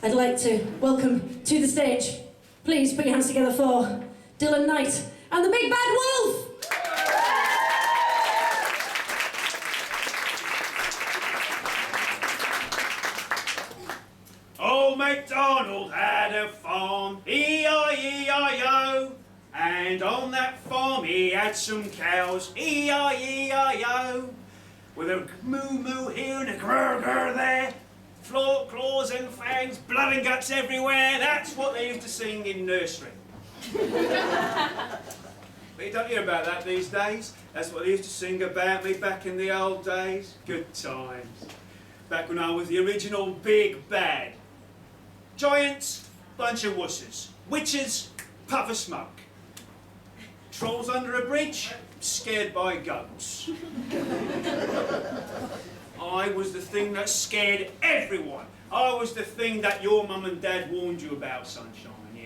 I'd like to welcome to the stage, please put your hands together for Dylan Knight and the Big Bad Wolf! Old MacDonald had a farm, E-I-E-I-O, and on that farm he had some cows, E-I-E-I-O, with a moo-moo here and a grr-grr there, claws and fangs, blood and guts everywhere. That's what they used to sing in nursery. But you don't hear about that these days. That's what they used to sing about me back in the old days. Good times. Back when I was the original big bad. Giants, bunch of wusses. Witches, puff of smoke. Trolls under a bridge, scared by goats. I was the thing that scared everyone. I was the thing that your mum and dad warned you about, sunshine, yeah.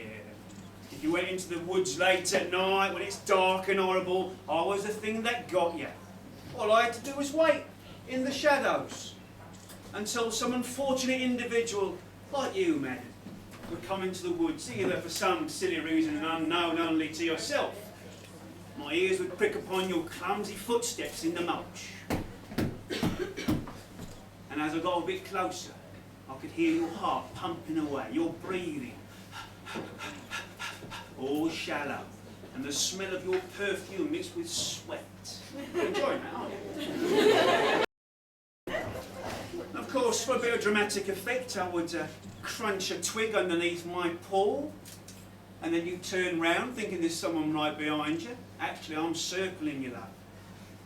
If you went into the woods late at night when it's dark and horrible, I was the thing that got you. All I had to do was wait in the shadows until some unfortunate individual like you, man, would come into the woods, either for some silly reason unknown only to yourself. My ears would prick upon your clumsy footsteps in the mulch. And as I got a bit closer, I could hear your heart pumping away, your breathing, all shallow, and the smell of your perfume mixed with sweat. You're enjoying that, aren't you? Of course, for a bit of dramatic effect, I would crunch a twig underneath my paw, and then you turn round thinking there's someone right behind you. Actually, I'm circling you, love.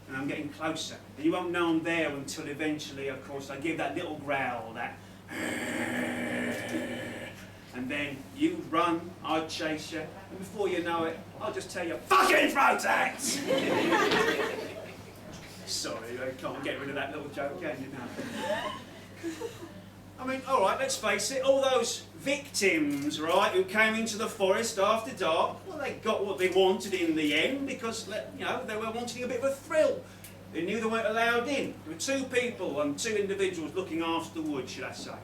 And I'm getting closer. And you won't know I'm there until eventually, of course, I give that little growl, that... And then you run, I chase you, and before you know it, I'll just tell you, fucking throat act! Sorry, I can't get rid of that little joke, can you now? I mean, all right, let's face it, all those victims, right, who came into the forest after dark, well, they got what they wanted in the end because, you know, they were wanting a bit of a thrill. They knew they weren't allowed in. There were two people and two individuals looking after the wood, should I say.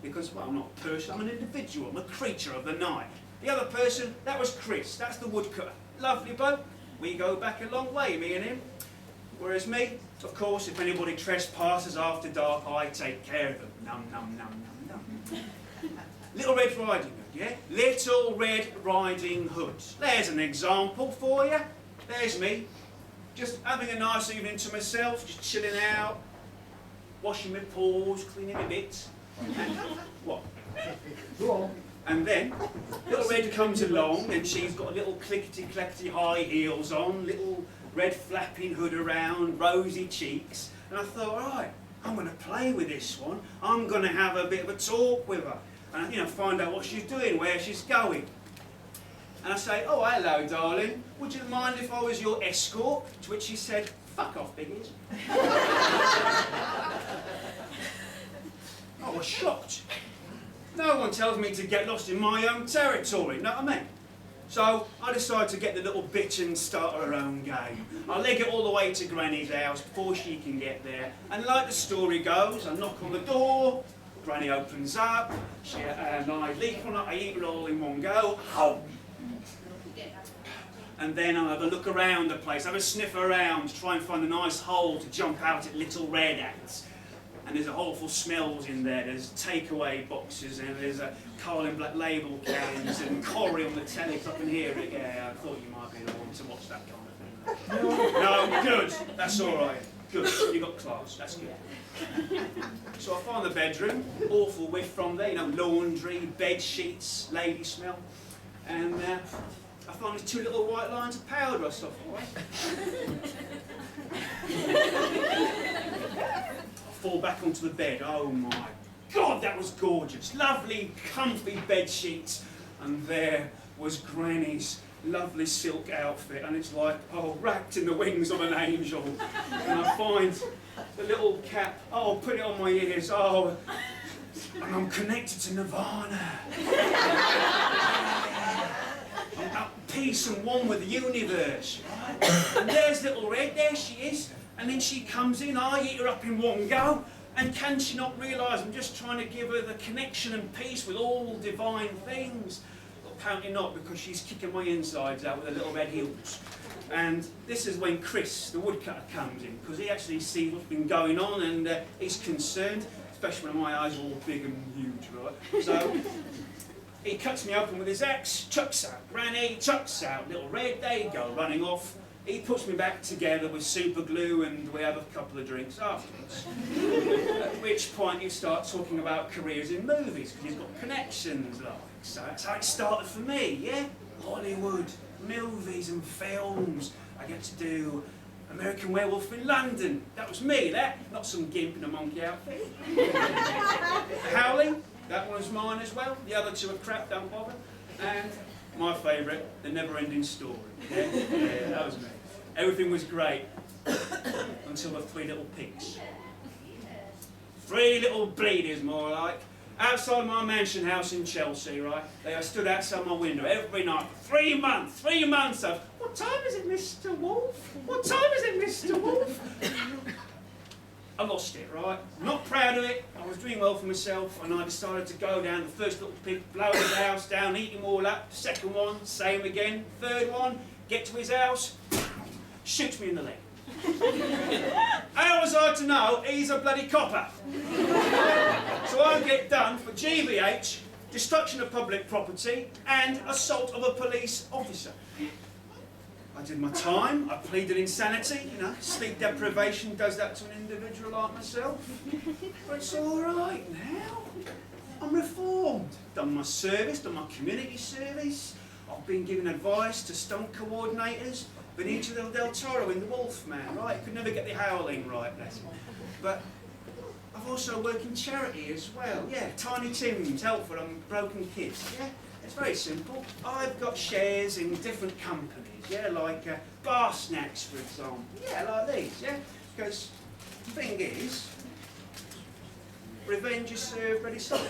Because, well, I'm not a person, I'm an individual, I'm a creature of the night. The other person, that was Chris, that's the woodcutter. Lovely bloke. We go back a long way, me and him. Whereas me, of course, if anybody trespasses after dark, I take care of them. Num, num, num, num, num. Little Red Riding Hood, yeah? Little Red Riding Hood. There's an example for you. There's me, just having a nice evening to myself, just chilling out, washing my paws, cleaning my bits. And what? Go on. And then, Little Red comes along and she's got a little clickety-clackety high heels on, little red flapping hood around, rosy cheeks. And I thought, all right, I'm going to play with this one. I'm going to have a bit of a talk with her. And, you know, find out what she's doing, where she's going. And I say, oh, hello, darling. Would you mind if I was your escort? To which she said, fuck off, biggies. I was shocked. No one tells me to get lost in my own territory, know what I mean? So I decided to get the little bitch and start her own game. I leg it all the way to Granny's house before she can get there. And like the story goes, I knock on the door, Granny opens up, and I leap on it, I eat it all in one go. And then I'll have a look around the place, have a sniff around, try and find a nice hole to jump out at Little Red at. And there's awful smells in there. There's takeaway boxes and there's Carlin Black Label cans and Corrie on the telly. I can hear it. Yeah, I thought you might be the one to watch that kind of thing. No, good. That's all right. Good. You got class. That's good. So I find the bedroom. Awful whiff from there. You know, laundry, bed sheets, lady smell, and I find these two little white lines of powder I saw. Fall back onto the bed. Oh my God, that was gorgeous. Lovely, comfy bed sheets. And there was Granny's lovely silk outfit. And it's like, oh, wrapped in the wings of an angel. And I find the little cap, oh, put it on my ears. Oh, and I'm connected to Nirvana. I'm at peace and one with the universe. Right? And there's Little Red, there she is. And then she comes in, I eat her up in one go, And can she not realise I'm just trying to give her the connection and peace with all divine things? Well, apparently not, because she's kicking my insides out with her little red heels. And this is when Chris, the woodcutter, comes in, because he actually sees what's been going on and he's concerned, especially when my eyes are all big and huge, right? So he cuts me open with his axe, chucks out Granny, chucks out Little Red, there you go, running off. He puts me back together with super glue and we have a couple of drinks afterwards. At which point he starts talking about careers in movies, because he's got connections, like. So that's how it started for me, yeah? Hollywood, movies and films. I get to do American Werewolf in London. That was me, that. Not some gimp in a monkey outfit. Howling, that one was mine as well. The other two are crap, don't bother. And my favourite, The Never-Ending Story. Yeah, that was me. Everything was great until the three little pigs. Three little bleeders, more like. Outside my mansion house in Chelsea, right? They stood outside my window every night for 3 months. 3 months of, what time is it, Mr. Wolf? What time is it, Mr. Wolf? I lost it, right? Not proud of it. I was doing well for myself, and I decided to go down. The first little pig, blow his house down, eat him all up. Second one, same again. Third one, get to his house, shoots me in the leg. How was I to know he's a bloody copper? So I get done for GBH, destruction of public property, and assault of a police officer. I did my time, I pleaded insanity, you know, sleep deprivation does that to an individual like myself. But it's all right now. I'm reformed. Done my service, done my community service. I've been giving advice to stunt coordinators. Benicio del Toro in The Wolf Man, right? Could never get the howling right, bless him. But I've also worked in charity as well. Yeah, Tiny Tim's, help for broken kids. Yeah, it's very simple. I've got shares in different companies. Yeah, like bar snacks, for example. Yeah, like these. Yeah, because the thing is, revenge is served ready sold.